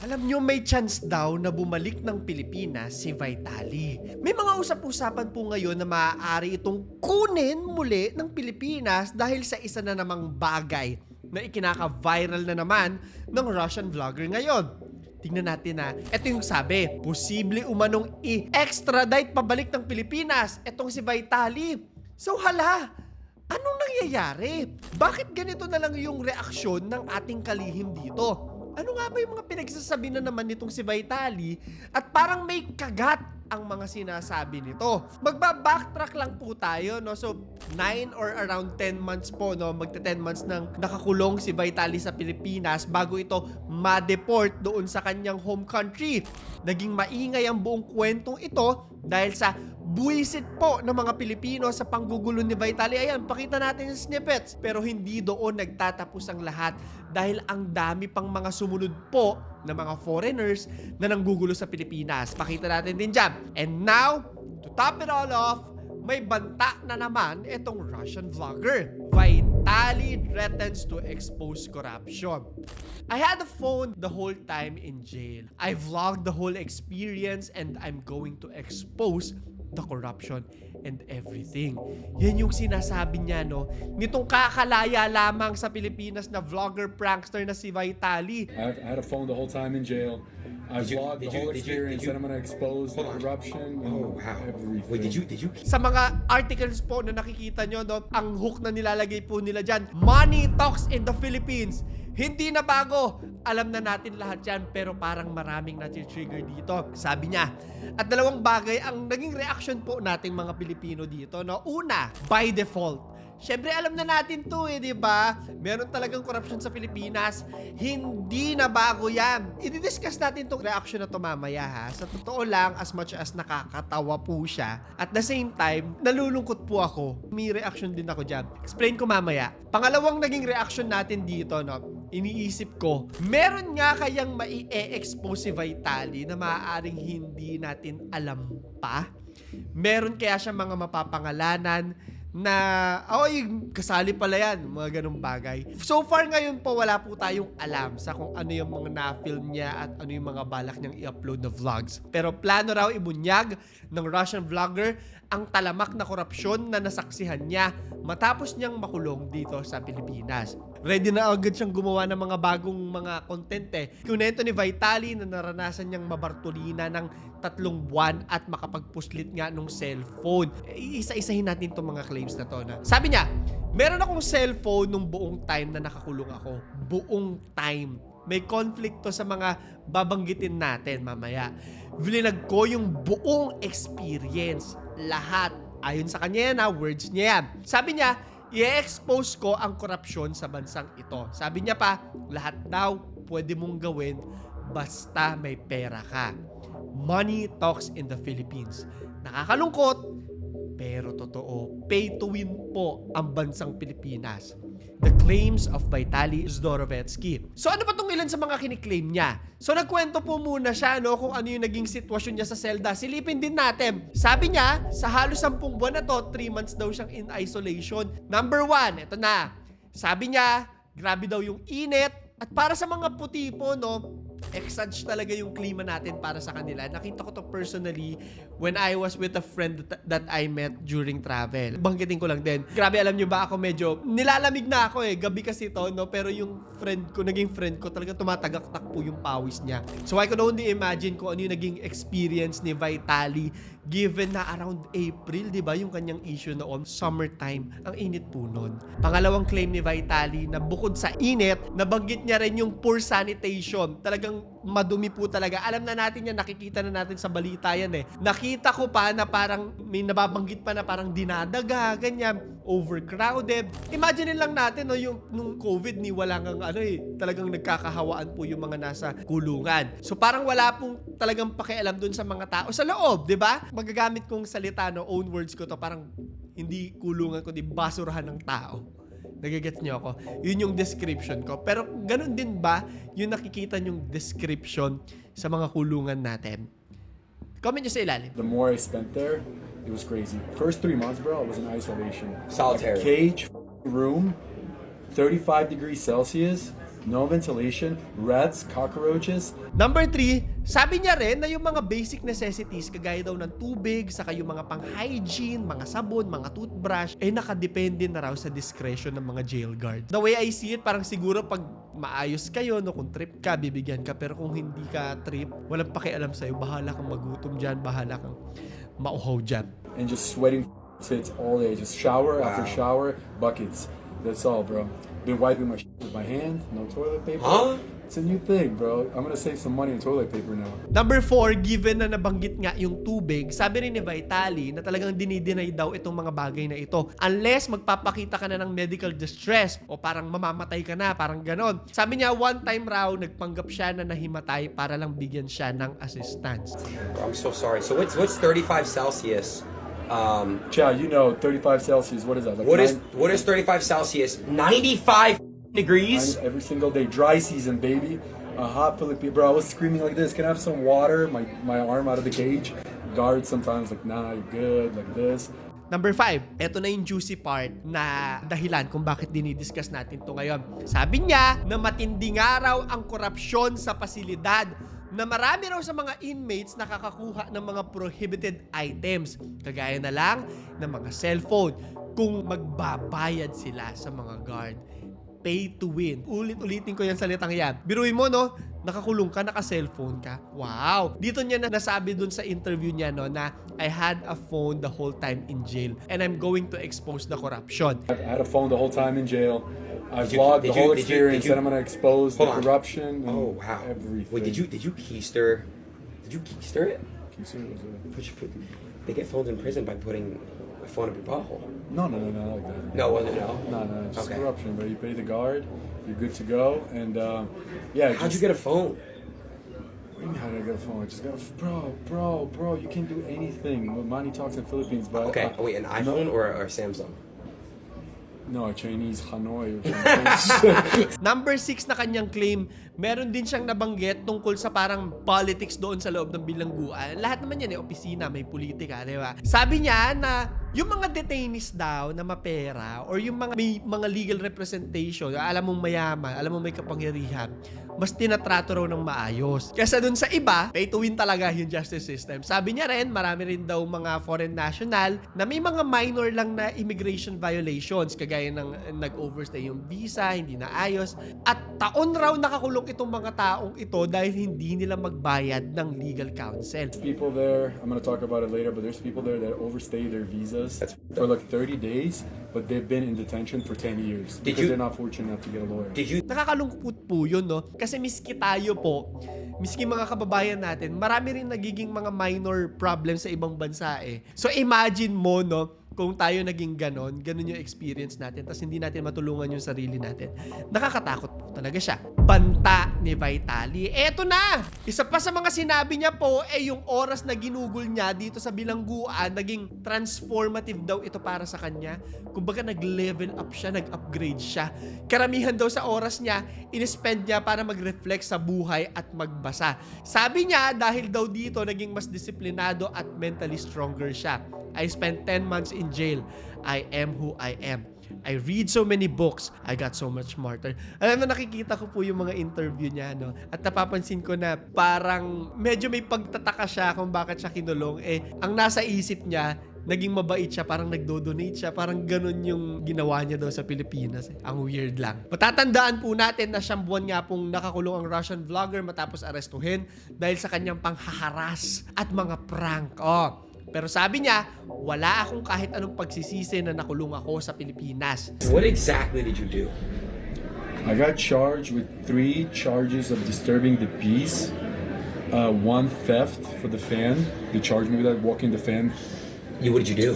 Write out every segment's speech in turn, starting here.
Alam nyo, may chance daw na bumalik ng Pilipinas si Vitali. May mga usap-usapan po ngayon na maaari itong kunin muli ng Pilipinas dahil sa isa na namang bagay na ikinaka-viral na naman ng Russian vlogger ngayon. Tingnan natin na, ito yung sabi, posible umanong i-extradite pabalik ng Pilipinas itong si Vitali. So hala, anong nangyayari? Bakit ganito na lang yung reaksyon ng ating kalihim dito? Ano nga ba yung mga pinagsasabi na naman nitong si Vitali at parang may kagat ang mga sinasabi nito? Magba-backtrack lang po tayo, no? So, 9 or around 10 months po, no? Magta 10 months nang nakakulong si Vitali sa Pilipinas bago ito ma-deport doon sa kanyang home country. Naging maingay ang buong kwentong ito dahil sa buwisit po ng mga Pilipino sa panggugulo ni Vitali. Ayan, pakita natin yung snippets. Pero hindi doon nagtatapos ang lahat dahil ang dami pang mga sumunod po na mga foreigners na nanggugulo sa Pilipinas. Pakita natin din dyan. And now, to top it all off, may banta na naman itong Russian vlogger. Vitali threatens to expose corruption. I had a phone the whole time in jail. I vlogged the whole experience and I'm going to expose the corruption and everything. Yan yung sinasabi niya, no? Nitong kakalaya lamang sa Pilipinas na vlogger prankster na si Vitali. I had a phone the whole time in jail. I vlogged the whole experience and I'm gonna expose the corruption and everything. Wait, did you? Sa mga articles po na nakikita nyo, no, ang hook na nilalagay po nila dyan, money talks in the Philippines. Hindi na bago. Alam na natin lahat yan, pero parang maraming nati-trigger dito. Sabi niya. At dalawang bagay ang naging reaction po nating mga Pilipino dito, no? Una, by default. Siyempre, alam na natin to di ba? Meron talagang corruption sa Pilipinas. Hindi na bago yan. I-discuss natin tong reaction na to mamaya, ha? Sa totoo lang, as much as nakakatawa po siya, at the same time, nalulungkot po ako. May reaction din ako dyan. Explain ko mamaya. Pangalawang naging reaction natin dito, no? Iniisip ko, meron nga kayang mai-expose si Vitali na maaaring hindi natin alam pa? Meron kaya siya mga mapapangalanan na, kasali pala yan, mga ganung bagay. So far ngayon po, wala po tayong alam sa kung ano yung mga na-film niya at ano yung mga balak niyang i-upload na vlogs. Pero plano raw ibunyag ng Russian vlogger ang talamak na korupsyon na nasaksihan niya matapos niyang makulong dito sa Pilipinas. Ready na agad siyang gumawa ng mga bagong mga content Kunento ni Vitali na naranasan niyang mabartolina ng 3 buwan at makapagpuslit nga nung cellphone. Isa-isahin natin itong mga claims na to. Sabi niya, meron akong cellphone nung buong time na nakakulong ako. Buong time. May conflict to sa mga babanggitin natin mamaya. Vilinag ko yung buong experience. Lahat. Ayon sa kanya yan, words niya yan. Sabi niya, i-expose ko ang korupsyon sa bansang ito. Sabi niya pa, lahat daw pwede mong gawin basta may pera ka. Money talks in the Philippines. Nakakalungkot, pero totoo. Pay to win po ang bansang Pilipinas. The claims of Vitali Zdorovetsky. So ano ba itong ilan sa mga kiniklaim niya? So nagkwento po muna siya, no, kung ano yung naging sitwasyon niya sa selda. Silipin din natin. Sabi niya, sa halos 10 buwan na to, 3 months daw siyang in isolation. Number 1, ito na. Sabi niya, grabe daw yung init. At para sa mga puti po, no, exage talaga yung klima natin para sa kanila. Nakita ko to personally when I was with a friend that I met during travel. Banggitin ko lang din. Grabe, alam nyo ba, ako medyo nilalamig na ako gabi kasi to, no? Pero yung friend ko, naging friend ko, talaga tumatagaktak po yung pawis niya. So I could only imagine kung ano yung naging experience ni Vitali given na around April, di ba, yung kanyang issue noon, summertime, ang init po noon. Pangalawang claim ni Vitali na bukod sa init, nabanggit niya rin yung poor sanitation. Talagang madumi po talaga. Alam na natin yan, nakikita na natin sa balita yan Nakita ko pa na parang may nababanggit pa na parang dinadaga, ganyan, overcrowded. Imagine lang natin, no, yung nung COVID ni wala ngang talagang nagkakahawaan po yung mga nasa kulungan. So parang wala pong talagang pakialam dun sa mga tao sa loob, di ba? Magagamit kong salita, no, own words ko to, parang hindi kulungan kundi basurahan ng tao. Nagigets niyo ako? Yun yung description ko. Pero ganun din ba yung nakikita yung description sa mga kulungan natin? Comment nyo sa ilalim. The more I spent there, it was crazy. First 3 months, bro, I was in isolation. Solitary. A cage room, 35 degrees Celsius. no ventilation, rats, cockroaches. Number 3, sabi niya rin na yung mga basic necessities kagaya daw ng tubig, saka yung mga pang-hygiene, mga sabon, mga toothbrush, nakadepende na raw sa discretion ng mga jail guards. The way I see it, parang siguro pag maayos kayo, no, kung trip ka, bibigyan ka. Pero kung hindi ka trip, walang pakialam sa'yo. Bahala kang magutom dyan, bahala kang mauhaw dyan. And just sweating tits all day. Just shower after shower, buckets. That's all, bro. Been wiping my shit with my hand, no toilet paper. Huh? It's a new thing, bro. I'm gonna save some money on toilet paper now. Number 4, given na nabanggit nga yung tubig, sabi rin ni Vitali na talagang dinideny daw itong mga bagay na ito. Unless magpapakita ka na ng medical distress o parang mamamatay ka na, parang ganon. Sabi niya, one time raw, nagpanggap siya na nahimatay para lang bigyan siya ng assistance. I'm so sorry. So what's 35 Celsius? Chad, you know 35 Celsius, what is that? Like What is 35 Celsius? 95 degrees? every single day. Dry season, baby. A hot Philippine. Bro, I was screaming like this. Can I have some water? My arm out of the cage. Guards sometimes like, nah, you're good, like this. Number 5, eto na yung juicy part na dahilan kung bakit dinidiscuss natin to ngayon. Sabi niya na matindi nga raw ang korupsyon sa pasilidad, na marami raw sa mga inmates nakakakuha ng mga prohibited items, kagaya na lang ng mga cellphone, kung magbabayad sila sa mga guard. Pay to win. Ulit-ulitin ko yan salitang yan. Biruin mo, no? Nakakulong ka, naka-cellphone ka. Wow! Dito niya na nasabi dun sa interview niya, no, na I had a phone the whole time in jail and I'm going to expose the corruption. I had a phone the whole time in jail. I vlogged the whole experience, and I'm gonna expose the corruption. And Oh wow! Everything. Wait, did you keister? Did you keister it? Keister? They get phones in prison by putting a phone up your butthole. No, not like that. No, was it no? No, just Okay. corruption. But you pay the guard, you're good to go, and yeah. How'd you get a phone? What do you mean, how did I get a phone? I just got a bro. You can't do anything. Money talks in Philippines, but Okay, wait, an iPhone or Samsung? No, a Chinese Hanoi or something. Number 6 na kanyang claim, meron din siyang nabanggit tungkol sa parang politics doon sa loob ng bilangguan. Lahat naman yan opisina, may politika, di ba? Sabi niya na yung mga detainees daw na mapera or yung may mga legal representation, alam mong mayaman, alam mong may kapangyarihan, mas tinatrato raw ng maayos. Kesa dun sa iba, pay to win talaga yung justice system. Sabi niya rin, marami rin daw mga foreign national na may mga minor lang na immigration violations, kagaya ng nag-overstay yung visa, hindi na ayos, at taon raw nakakulong itong mga taong ito dahil hindi nila magbayad ng legal counsel. People there, I'm gonna talk about it later, but there's people there that overstay their visas for like 30 days, but they've been in detention for 10 years because they're not fortunate enough to get a lawyer. Nakakalungkot po yun, no? Kasi miski tayo po, miski mga kababayan natin, marami rin nagiging mga minor problems sa ibang bansa eh. So imagine mo, no? Kung tayo naging ganon yung experience natin, tapos hindi natin matulungan yung sarili natin. Nakakatakot po talaga siya. Banta ni Vitali. Eto na! Isa pa sa mga sinabi niya po, yung oras na ginugol niya dito sa bilangguan, naging transformative daw ito para sa kanya. Kumbaga nag-level up siya, nag-upgrade siya. Karamihan daw sa oras niya, in-spend niya para mag-reflect sa buhay at magbasa. Sabi niya, dahil daw dito, naging mas disiplinado at mentally stronger siya. I spent 10 months in jail. I am who I am. I read so many books. I got so much smarter. Alam mo, nakikita ko po yung mga interview niya, no? At napapansin ko na parang medyo may pagtataka siya kung bakit siya kinulong. Ang nasa isip niya, naging mabait siya, parang nagdo-donate siya, parang ganun yung ginawa niya daw sa Pilipinas. Ang weird lang. Matatandaan po natin na siyang buwan nga pong nakakulong ang Russian vlogger matapos arestuhin dahil sa kanyang panghaharas at mga prank. Pero sabi niya, wala akong kahit anong pagsisisi na nakulong ako sa Pilipinas. What exactly did you do? I got charged with 3 charges of disturbing the peace. 1 theft for the fan. They charged me with that, walking the fan. What did you do?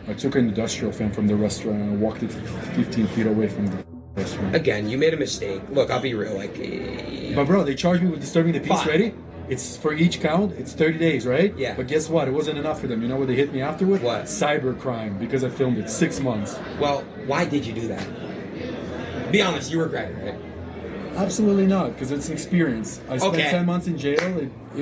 I took an industrial fan from the restaurant and I walked it 15 feet away from the restaurant. Again, you made a mistake. Look, I'll be real. But bro, they charged me with disturbing the peace. Fine. Ready? It's for each count. It's 30 days, right? Yeah. But guess what? It wasn't enough for them. You know what they hit me after with? What? Cybercrime, because I filmed it 6 months. Well, why did you do that? Be honest, you regret it, right? Absolutely not, because it's an experience. I spent Okay. 10 months in jail.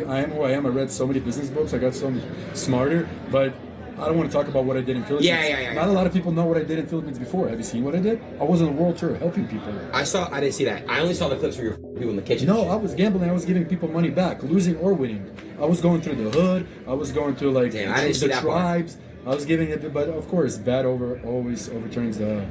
I am who I am. I read so many business books. I got so smarter. But I don't want to talk about what I did in Philippines. Yeah. Not a lot of people know what I did in Philippines before. Have you seen what I did? I was on a world tour helping people. I didn't see that. I only saw the clips where you're people in the kitchen. No, I was gambling. I was giving people money back, losing or winning. I was going through the hood. I was going through like Damn, I didn't see the that part. tribes. I was giving it, but of course, bad always overturns the.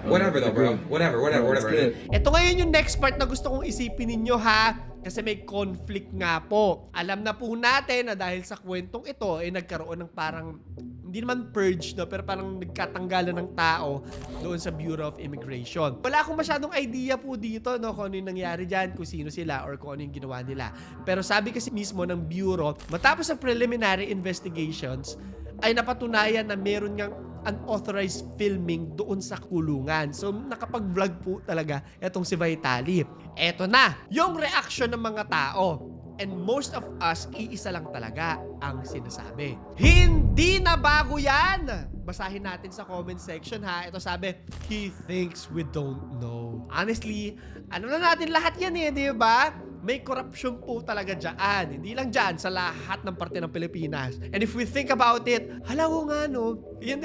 Whatever though, the bro. good. Whatever. It's good. Ito ngayon yung next part na gusto kong isipin ninyo ha. Kasi may conflict nga po. Alam na po natin na dahil sa kwentong ito, nagkaroon ng parang, hindi naman purge, no? Pero parang nagkatanggalan ng tao doon sa Bureau of Immigration. Wala akong masyadong idea po dito, no? Kung ano yung nangyari dyan, kung sino sila, or kung ano yung ginawa nila. Pero sabi kasi mismo ng Bureau, matapos ang preliminary investigations, ay napatunayan na meron ngang unauthorized filming doon sa kulungan. So, nakapag-vlog po talaga itong si Vitali. Eto na, yung reaction ng mga tao. And most of us, iisa lang talaga ang sinasabi. Hindi na bago yan! Basahin natin sa comment section ha. Ito sabi, he thinks we don't know. Honestly, ano na natin lahat yan di ba? May corruption po talaga dyan. Hindi lang dyan, sa lahat ng parte ng Pilipinas. And if we think about it, hala ko nga no, yan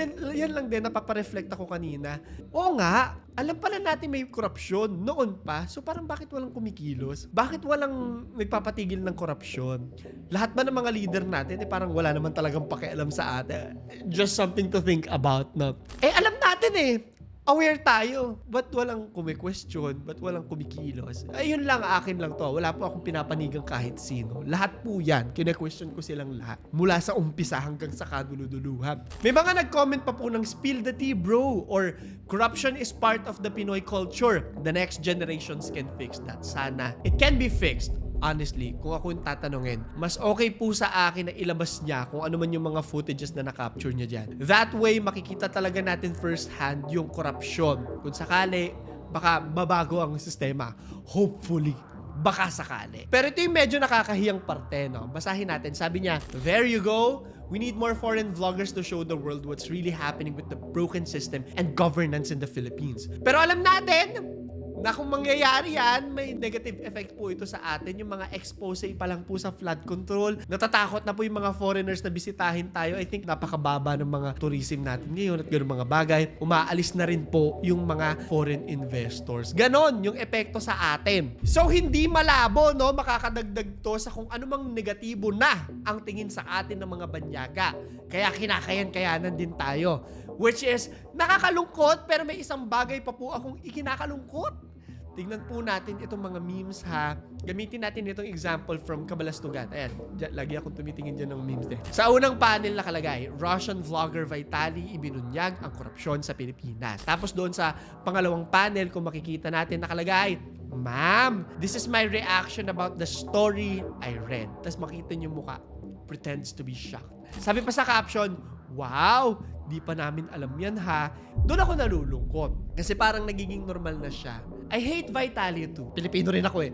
lang din, napapareflect ako kanina. Oo nga, alam pala natin may korupsyon noon pa. So parang bakit walang kumikilos? Bakit walang nagpapatigil ng korupsyon? Lahat ba ng mga leader natin, parang wala naman talagang pakialam sa atin. Just something to think about, no? Alam natin aware tayo. Ba't walang kumikwestiyon? Ba't walang kumikilos? Ayun lang, akin lang to. Wala po akong pinapanigang kahit sino. Lahat po yan. Kine-question ko silang lahat. Mula sa umpisa hanggang sa kaduluduluhan. May mga nag-comment pa po ng spill the tea, bro. Or corruption is part of the Pinoy culture. The next generations can fix that. Sana. It can be fixed. Honestly, kung ako yung tatanungin, mas okay po sa akin na ilabas niya kung ano man yung mga footages na na-capture niya dyan. That way, makikita talaga natin first hand yung corruption. Kung sakali, baka mabago ang sistema. Hopefully. Baka sakali. Pero ito yung medyo nakakahiyang parte, no? Basahin natin. Sabi niya, there you go. We need more foreign vloggers to show the world what's really happening with the broken system and governance in the Philippines. Pero alam natin, na kung mangyayari yan, may negative effect po ito sa atin. Yung mga expose pa lang po sa flood control. Natatakot na po yung mga foreigners na bisitahin tayo. I think napakababa ng mga tourism natin ngayon at gano'ng mga bagay. Umaalis na rin po yung mga foreign investors. Ganon yung epekto sa atin. So, hindi malabo, no? Makakadagdag to sa kung anumang negatibo na ang tingin sa atin ng mga banyaga. Kaya kinakayan-kayanan din tayo. Which is, nakakalungkot, pero may isang bagay pa po akong ikinakalungkot. Tignan po natin itong mga memes ha. Gamitin natin itong example from Kabalastugan. Ayan, lagi akong tumitingin dyan ng memes din. Sa unang panel nakalagay, Russian vlogger Vitali ibinunyag ang korupsyon sa Pilipinas. Tapos doon sa pangalawang panel, kung makikita natin nakalagay, Ma'am, this is my reaction about the story I read. Tapos makita niyo mukha, pretends to be shocked. Sabi pa sa caption, wow, di pa namin alam yan ha. Doon ako nalulungkot. Kasi parang nagiging normal na siya. I hate Vitali too. Pilipino rin ako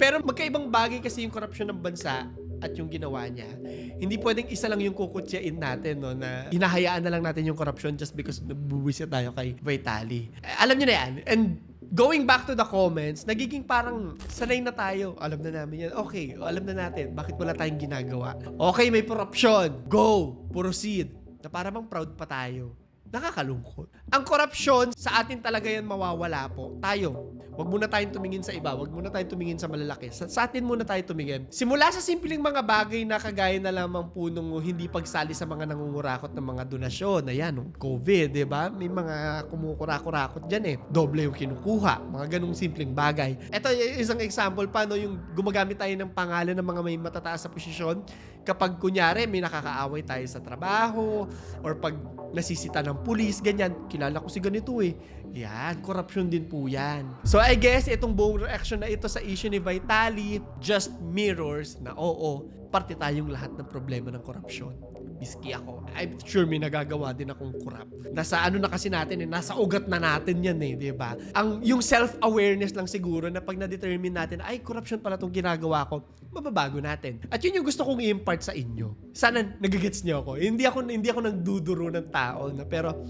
Pero magkaibang bagay kasi yung korupsyon ng bansa at yung ginawa niya. Hindi pwedeng isa lang yung kukutyain natin, no, na hinahayaan na lang natin yung korupsyon just because nabubuwisit tayo kay Vitali. Alam niyo na yan. And going back to the comments, nagiging parang sanay na tayo. Alam na namin yan. Okay, alam na natin. Bakit wala tayong ginagawa? Okay, may korupsyon. Go! Proceed. Na para bang proud pa tayo. Nakakalungkot. Ang korupsyon, sa atin talaga yan mawawala po. Tayo. Wag muna tayong tumingin sa iba. Wag muna tayong tumingin sa malalaki. Sa atin muna tayo tumingin. Simula sa simpleng mga bagay na kagaya na lamang po nung hindi pagsali sa mga nangungurakot ng mga donasyon. Ayan, nung COVID, diba? May mga kumukurakot dyan Doble yung kinukuha. Mga ganung simpleng bagay. Ito isang example pa, no, yung gumagamit tayo ng pangalan ng mga may matataas sa posisyon. Kapag kunyari may nakakaaway tayo sa trabaho or pag nasisita ng pulis, ganyan, kilala ko si ganito Yan, corruption din po yan. So I guess itong buong reaction na ito sa issue ni Vitali just mirrors na oo, parte tayong lahat ng problema ng korupsyon. Miski ako. I'm sure may nagagawa din akong corrupt. Nasa ano na kasi natin nasa ugat na natin yan di ba? Yung self-awareness lang siguro na pag na-determine natin, ay, corruption pala itong ginagawa ko, mababago natin. At yun yung gusto kong i-impart sa inyo. Sana nagigets niyo ako. Hindi ako nagduduro ng tao, pero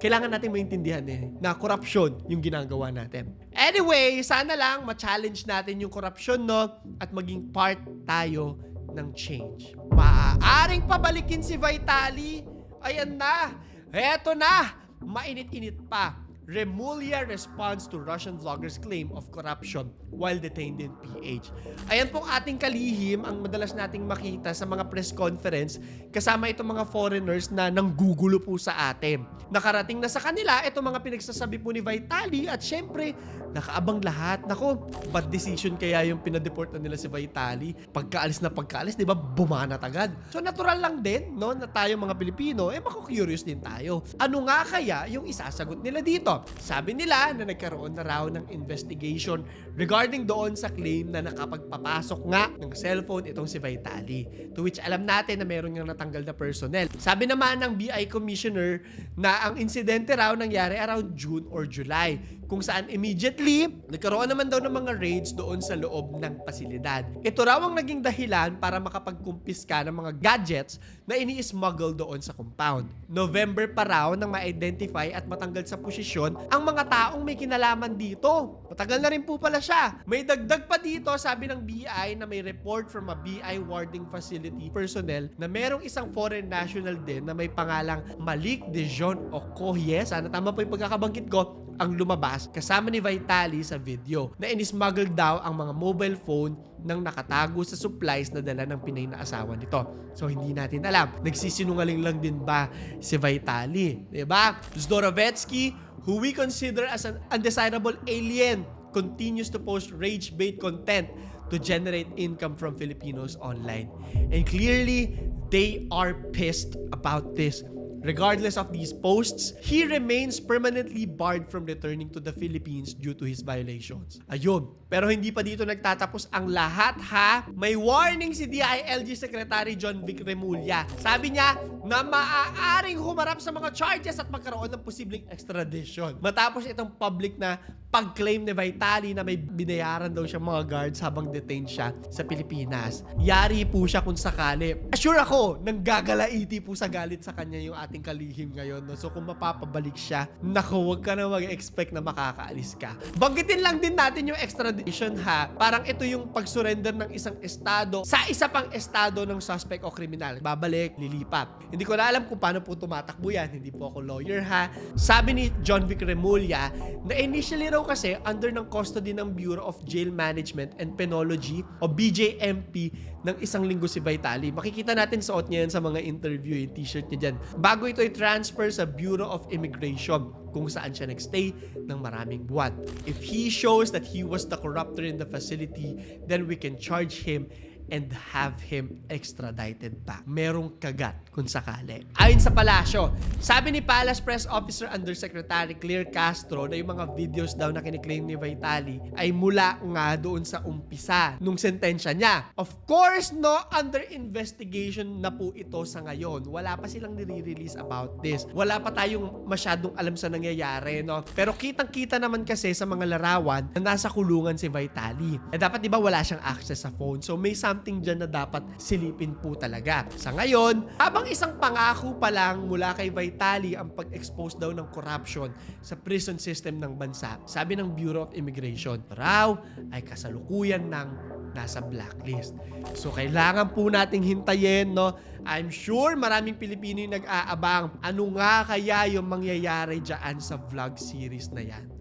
kailangan natin maintindihan na korupsyon yung ginagawa natin. Anyway, sana lang ma-challenge natin yung korupsyon, no? At maging part tayo ng change. Maaaring pabalikin si Vitali Ayan na! Eto na! Mainit-init pa. Remulla responds to Russian vlogger's claim of corruption while detained in PH. Ayan pong ating kalihim ang madalas nating makita sa mga press conference kasama itong mga foreigners na nanggugulo po sa atin. Nakarating na sa kanila itong mga pinagsasabi po ni Vitaly at syempre, nakaabang lahat. Nako, bad decision kaya yung pinadeport na nila si Vitaly. Pagkaalis, di ba, bumanat agad. So natural lang din, no, na tayo mga Pilipino, maku-curious din tayo. Ano nga kaya yung isasagot nila dito? Sabi nila na nagkaroon na raw ng investigation regarding doon sa claim na nakapagpapasok nga ng cellphone itong si Vitaly. To which alam natin na meron nga natanggal na personnel. Sabi naman ng BI Commissioner na ang insidente raw nangyari around June or July, kung saan immediately nagkaroon naman daw ng mga raids doon sa loob ng pasilidad. Ito raw ang naging dahilan para makapagkumpiska ng mga gadgets na ini-smuggle doon sa compound. November pa raw nang ma-identify at matanggal sa posisyon ang mga taong may kinalaman dito. Matagal na rin po pala siya. May dagdag pa dito, sabi ng BI na may report from a BI warding facility personnel na merong isang foreign national din na may pangalang Malik Dejon Okoye, sana tama po yung pagkakabanggit ko, ang lumabas kasama ni Vitaly sa video na inismuggle daw ang mga mobile phone ng nakatago sa supplies na dala ng Pinay na asawa nito. So hindi natin alam, nagsisinungaling lang din ba si Vitaly, diba? Zdorovetsky, who we consider as an undesirable alien, continues to post rage-bait content to generate income from Filipinos online. And clearly, they are pissed about this. Regardless of these posts, he remains permanently barred from returning to the Philippines due to his violations. Ayun. Pero hindi pa dito nagtatapos ang lahat, ha? May warning si DILG Secretary John Vic Remulla. Sabi niya na maaaring humarap sa mga charges at magkaroon ng posibleng extradition. Matapos itong public na pag-claim ni Vitaly na may binayaran daw siya mga guards habang detained siya sa Pilipinas. Yari po siya kung sakali. Assure ako, nanggagalaiti po sa galit sa kanya yung ating kalihim ngayon. No? So kung mapapabalik siya, naku, huwag ka na mag-expect na makakaalis ka. Banggitin lang din natin yung extradition, ha. Parang ito yung pag-surrender ng isang estado sa isa pang estado ng suspect o kriminal. Babalik, lilipat. Hindi ko na alam kung paano po tumatakbo yan. Hindi po ako lawyer, ha. Sabi ni John Vic Remulla na initially raw kasi under ng custody ng Bureau of Jail Management and Penology o BJMP ng isang linggo si Vitaly. Makikita natin suot niya yan sa mga interview, yung t-shirt niya dyan. Bago ito i-transfer sa Bureau of Immigration kung saan siya nagstay ng maraming buwan. If he shows that he was the corrupter in the facility, then we can charge him and have him extradited back. Merong kagat kung sakali. Ayon sa palasyo, sabi ni Palace Press Officer Undersecretary Claire Castro na yung mga videos daw na kiniklaim ni Vitaly ay mula nga doon sa umpisa nung sentensya niya. Of course, no, under investigation na po ito sa ngayon. Wala pa silang nire-release about this. Wala pa tayong masyadong alam sa nangyayari, no? Pero kitang-kita naman kasi sa mga larawan na nasa kulungan si Vitaly. Dapat di ba wala siyang access sa phone? So may something dyan na dapat silipin po talaga. Sa ngayon, habang isang pangako pa lang mula kay Vitaly ang pag-expose daw ng corruption sa prison system ng bansa, sabi ng Bureau of Immigration, raw ay kasalukuyan ng nasa blacklist. So kailangan po nating hintayin, no? I'm sure maraming Pilipino yung nag-aabang. Ano nga kaya yung mangyayari dyan sa vlog series na yan?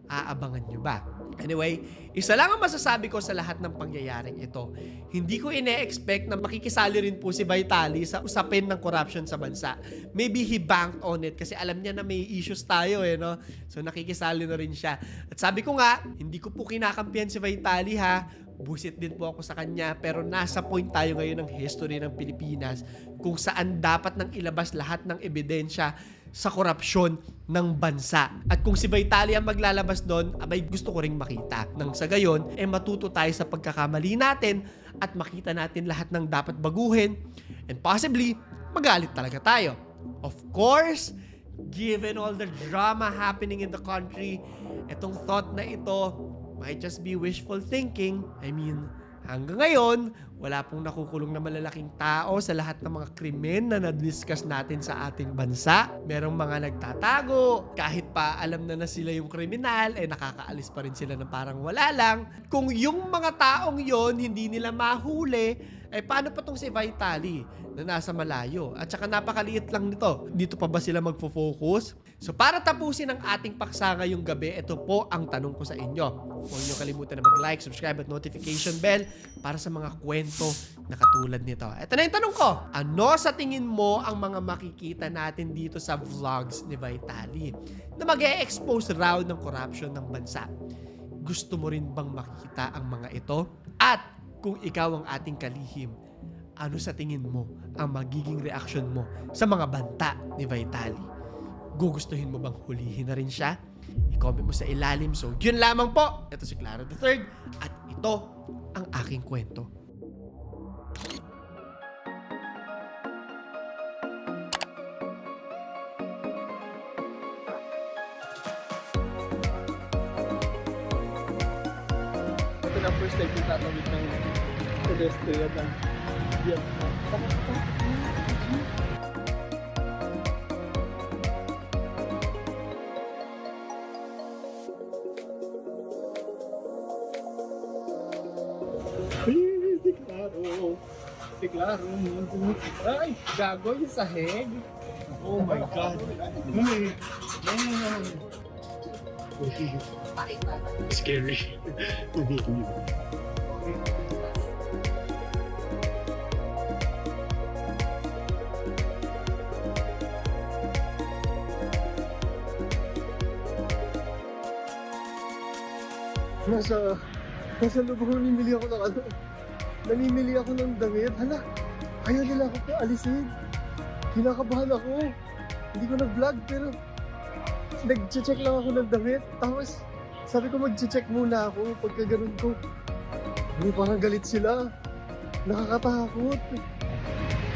Aabangan nyo ba? Anyway, isa lang ang masasabi ko sa lahat ng pangyayaring ito. Hindi ko ine-expect na makikisali rin po si Vitaly sa usapin ng corruption sa bansa. Maybe he banked on it kasi alam niya na may issues tayo, no? So nakikisali na rin siya. At sabi ko nga, hindi ko po kinakampihan si Vitaly, ha. Busit din po ako sa kanya, pero nasa point tayo ngayon ng history ng Pilipinas kung saan dapat nang ilabas lahat ng ebidensya sa korupsyon ng bansa. At kung si Vitaly ang maglalabas doon, abay gusto ko ring makita. Nang sa gayon, matuto tayo sa pagkakamali natin at makita natin lahat ng dapat baguhin and possibly magalit talaga tayo. Of course, given all the drama happening in the country, itong thought na ito might just be wishful thinking. I mean, hanggang ngayon, Wala pong nakukulong na malalaking tao sa lahat ng mga krimen na na-discuss natin sa ating bansa. Merong mga nagtatago, kahit pa alam na sila yung kriminal, nakakaalis pa rin sila ng parang wala lang. Kung yung mga taong yon hindi nila mahuli, paano pa tong si Vitaly na nasa malayo? At saka napakaliit lang nito. Dito pa ba sila magfo-focus? So para tapusin ang ating paksa ngayong gabi, ito po ang tanong ko sa inyo. Huwag niyo kalimutan na mag-like, subscribe at notification bell para sa mga kwento na katulad nito. Ito na yung tanong ko. Ano sa tingin mo ang mga makikita natin dito sa vlogs ni Vitaly na mag-e-expose raw ng corruption ng bansa? Gusto mo rin bang makita ang mga ito? At kung ikaw ang ating kalihim, ano sa tingin mo ang magiging reaksyon mo sa mga banta ni Vitaly? Gugustuhin mo bang hulihin na rin siya? I-comment mo sa ilalim. So, yun lamang po. Ito si Clara III at ito ang aking kwento. Ito na first time yung tatawid ng pedestrian ng Vietnam. Si Claro. Si Claro. Ay, gago yung sahig. Oh my God. Ay, Scary. Nasa loob ako namimili ako ng ano. Namimili ako ng damit. Hala, ayaw nila ako po alisin. Kinakabahan ako. Hindi ko nag-vlog pero nag-check lang ako ng damit. Tapos sabi ko mag-check muna ako pagka ganun ko. Ano, parang galit sila. Nakakatakot.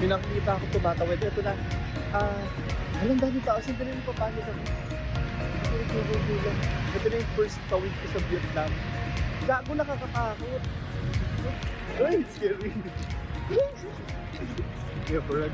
Pinakita ako tumatawid. Ito na. Alam dami tao. Siyempre yung papanik ako. Ito na yung first tawid ko sa Vietnam. Gago, nakakatakot. Ay, scary. Yeah, for a